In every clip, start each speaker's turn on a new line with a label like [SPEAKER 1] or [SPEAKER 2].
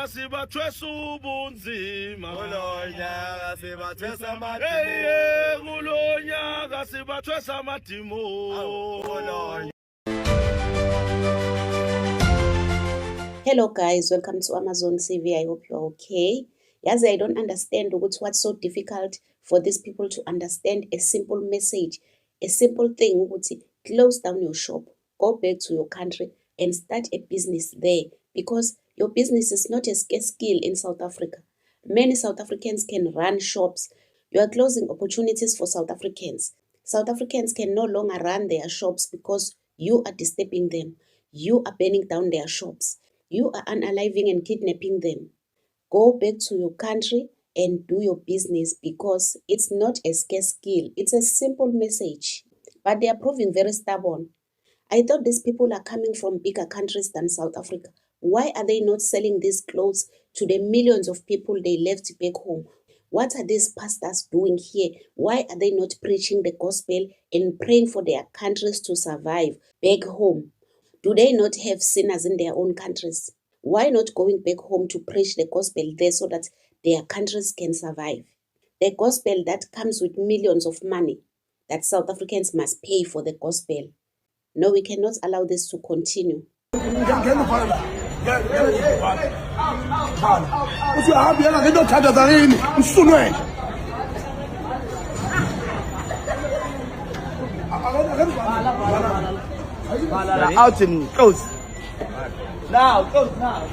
[SPEAKER 1] sibathwesa ubunzima.
[SPEAKER 2] Kulonyaka sibathwesa amadimo.
[SPEAKER 1] Hey, kulonyaka sibathwesa amadimo.
[SPEAKER 3] Hello guys, welcome to Amazon TV. I hope you're okay. Yes, I don't understand what's so difficult for these people to understand a simple message, a simple thing. Close down your shop, go back to your country and start a business there, because your business is not a scarce skill in South Africa. Many South Africans can run shops. You are closing opportunities for South Africans. South Africans can no longer run their shops because you are disturbing them. You are burning down their shops. You are unaliving and kidnapping them. Go back to your country and do your business, because it's not a scarce skill. It's a simple message. But they are proving very stubborn. I thought these people are coming from bigger countries than South Africa. Why are they not selling these clothes to the millions of people they left back home? What are these pastors doing here? Why are they not preaching the gospel and praying for their countries to survive back home? Do they not have sinners in their own countries? Why not going back home to preach the gospel there so that their countries can survive? The gospel that comes with millions of money that South Africans must pay for the gospel. No, we cannot allow this to continue.
[SPEAKER 2] Out and close. Now, close now.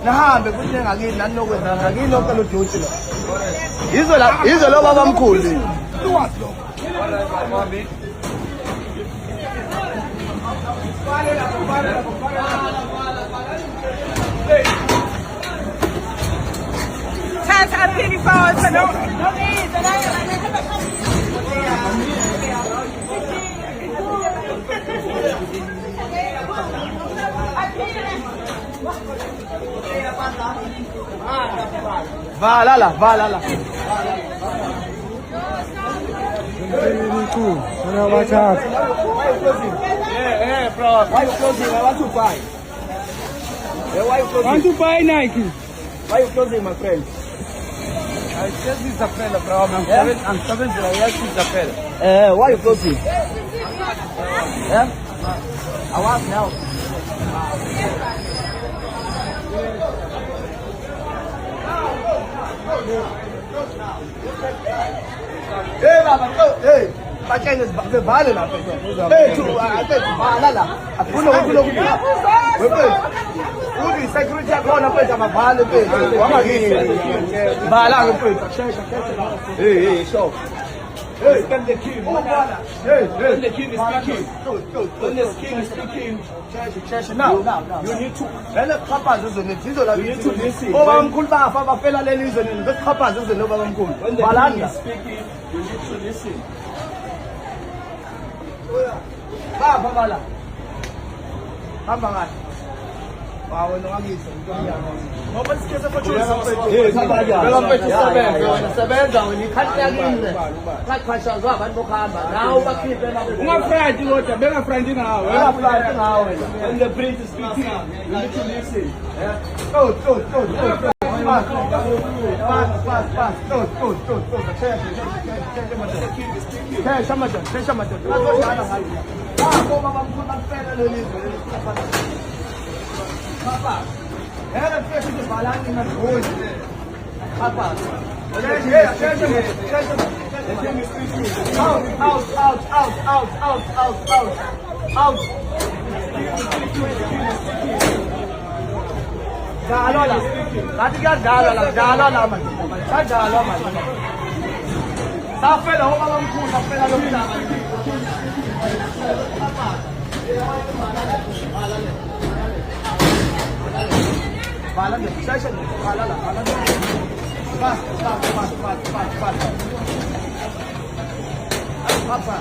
[SPEAKER 2] Nahambe kuthi ngakini nanokwenza ngakini lonke lo duty lo. Yizo lo baba mkhulu. Luwazi lo.
[SPEAKER 4] Tata pity for us, no.
[SPEAKER 2] Valala. Yeah, bro. Why you closing? I want to buy. Why you closing?
[SPEAKER 4] Want to buy Nike?
[SPEAKER 2] Why you closing, my friend?
[SPEAKER 4] I said this is a fella, bro. I'm seven. Yes, this is a fella.
[SPEAKER 2] Why you closing? Yeah? I want help. Hey, Baba, hey. Hey, show. Hey, when the king is speaking. When the king is speaking. Now. You need to. You need to listen. When the king is speaking, you need to listen. When the prince is speaking, you need to listen. Go. Fast. Fast. Papa.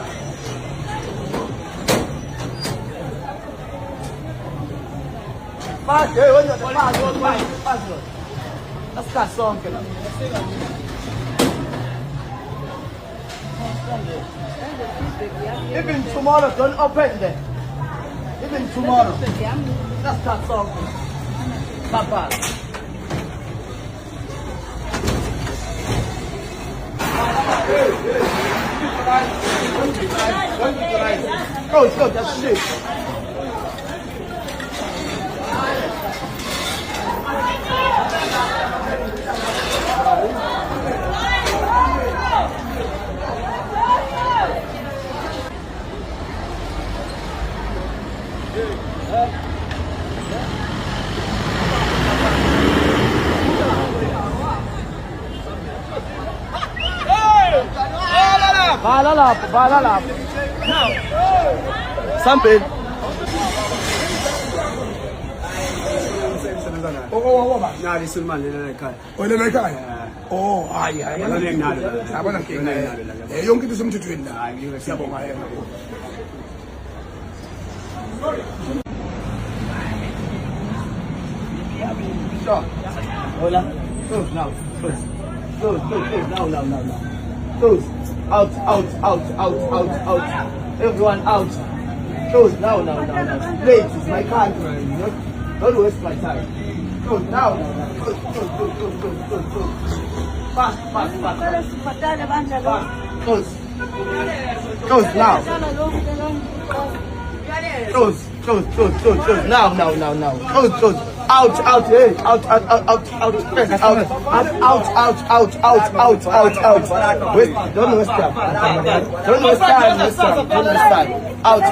[SPEAKER 2] Pass, hey, what's your pass? Let's start song. Even tomorrow, don't open them. Even tomorrow. Let's start song. Papa. Go, that's shit. Bala lap. Something.
[SPEAKER 4] Nali Sulman lena ekhaya.
[SPEAKER 5] Wena ekhaya? Oh, hayi. Yabona nkinga. Yonke into semthethweni la. Siyabonga yena.
[SPEAKER 2] Hola. Close now. Close now. Close. Out. Everyone out. Close now. Late, it's my country. Don't waste my time. Close now. Close. Fast. Close now. Close. Now. Close. Out. Hey. Out. Wait, don't waste time. Out.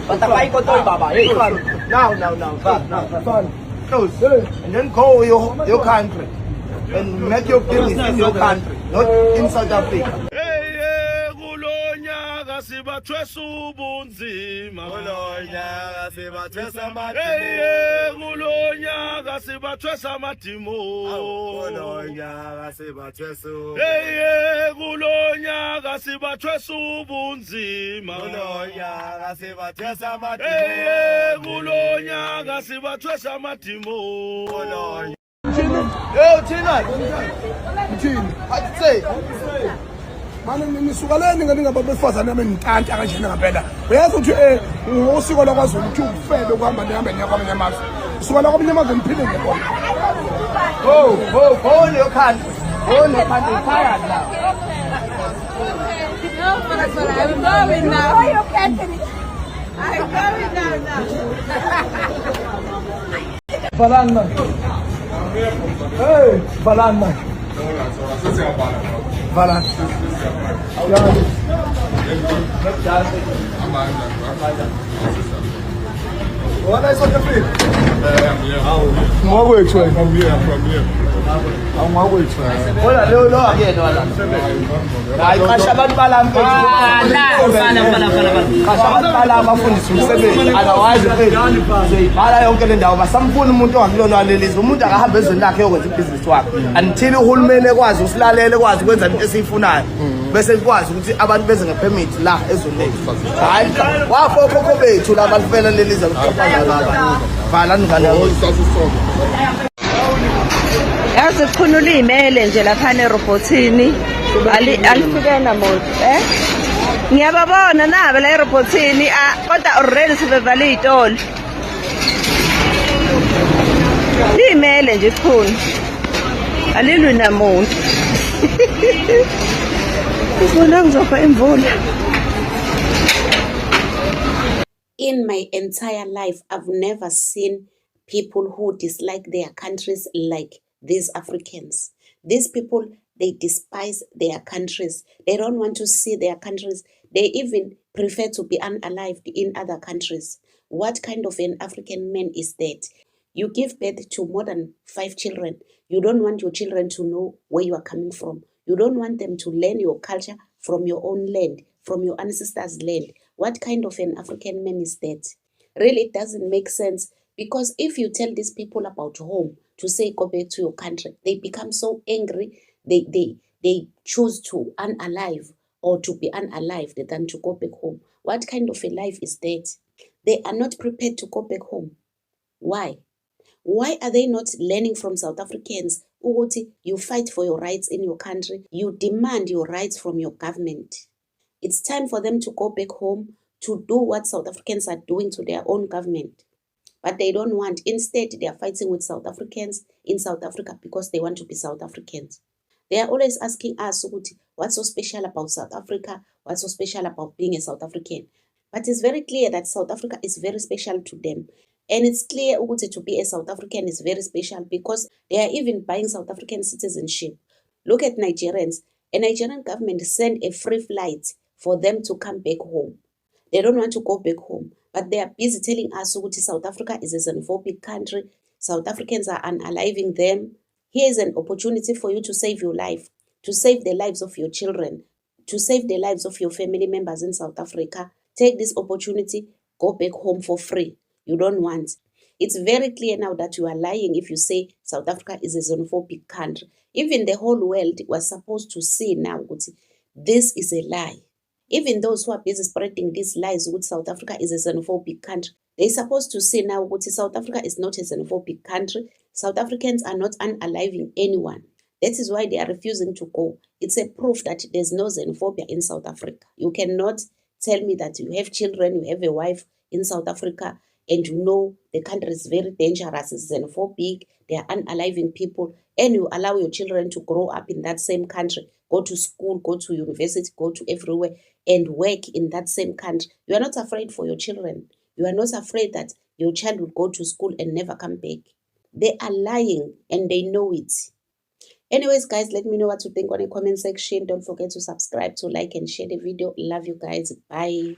[SPEAKER 2] Patapay ko to, baba. Hey, now. Close. And then go your country and make your business in your country, not in South Africa.
[SPEAKER 1] Hey, kulonyaka sibathwesa ubunzima. Hey, kulonyaka sibathwesa amadimo. Hey, kulonyaka sibathwesa ubunzima. Hey, kulonyaka sibathwesa amadimo.
[SPEAKER 2] Yo, Tina. What say?
[SPEAKER 5] Manje nisukaleni ngalingababefazana amenintanti akanjena ngempela. Uyazi ukuthi ngosiko lakwaZulu ukuthi ukufebe kuhamba nihambe niya kwamanye amazwe. Usuka la kwamanye amazwe niphile ngekona.
[SPEAKER 2] Go in your country. Tired now.
[SPEAKER 6] No, I'm going now. Why you catching it? I'm going now.
[SPEAKER 2] Balanda. Hey, Balanda. What is on the field? From here. Hola, lo again, hola. Hayi kasha abantu balami. Kasha abantu balami bafundiswa umsebenzi. Otherwise bhala yonke le ndawo basamfuna umuntu ongakulona lelizwe. Umuntu akahamba ezweni lakhe yokwenza ibusiness wakhe. Until uhulumeni ekwazi usilalele ekwazi ukwenza into esiyifunayo. Bese sikwazi ukuthi abantu beze ngepermit la ezweni lethu. Hayi wafokhokho bethu la balifela lelizwe ukuqhaphazela. Bhala ngane
[SPEAKER 6] yazi kukhulula imele nje lapha erobotini alifike namoto ngiyababona nabe la erobotini kodwa already sibevala izitolo imele nje sikhulu alilwi namuntu ubona ngizopha imvula.
[SPEAKER 3] In my entire life, I've never seen people who dislike their countries like these Africans. These people, they despise their countries. They don't want to see their countries. They even prefer to be unalived in other countries. What kind of an African man is that? You give birth to more than 5 children. You don't want your children to know where you are coming from. You don't want them to learn your culture from your own land, from your ancestors' land. What kind of an African man is that? Really, it doesn't make sense, because if you tell these people about home, to say go back to your country, they become so angry, they choose to unalive or to be unalived than to go back home. What kind of a life is that? They are not prepared to go back home. Why? Why are they not learning from South Africans? Ukuthi, you fight for your rights in your country, you demand your rights from your government. It's time for them to go back home to do what South Africans are doing to their own government. But they don't want. Instead, they are fighting with South Africans in South Africa because they want to be South Africans. They are always asking us, what's so special about South Africa? What's so special about being a South African? But it's very clear that South Africa is very special to them. And it's clear to be a South African is very special because they are even buying South African citizenship. Look at Nigerians. A Nigerian government sent a free flight for them to come back home. They don't want to go back home, but they are busy telling us South Africa is a xenophobic country. South Africans are unaliving them. Here is an opportunity for you to save your life, to save the lives of your children, to save the lives of your family members in South Africa. Take this opportunity, go back home for free. You don't want. It's very clear now that you are lying if you say South Africa is a xenophobic country. Even the whole world was supposed to see now this is a lie. Even those who are busy spreading these lies with South Africa is a xenophobic country, they're supposed to say now South Africa is not a xenophobic country. South Africans are not unaliving anyone. That is why they are refusing to go. It's a proof that there's no xenophobia in South Africa. You cannot tell me that you have children, you have a wife in South Africa, and you know the country is very dangerous, it's xenophobic, they are unaliving people, and you allow your children to grow up in that same country, go to school, go to university, go to everywhere, and work in that same country. You are not afraid for your children. You are not afraid that your child will go to school and never come back. They are lying, and they know it. Anyways, guys, let me know what you think on the comment section. Don't forget to subscribe, to like, and share the video. Love you guys. Bye.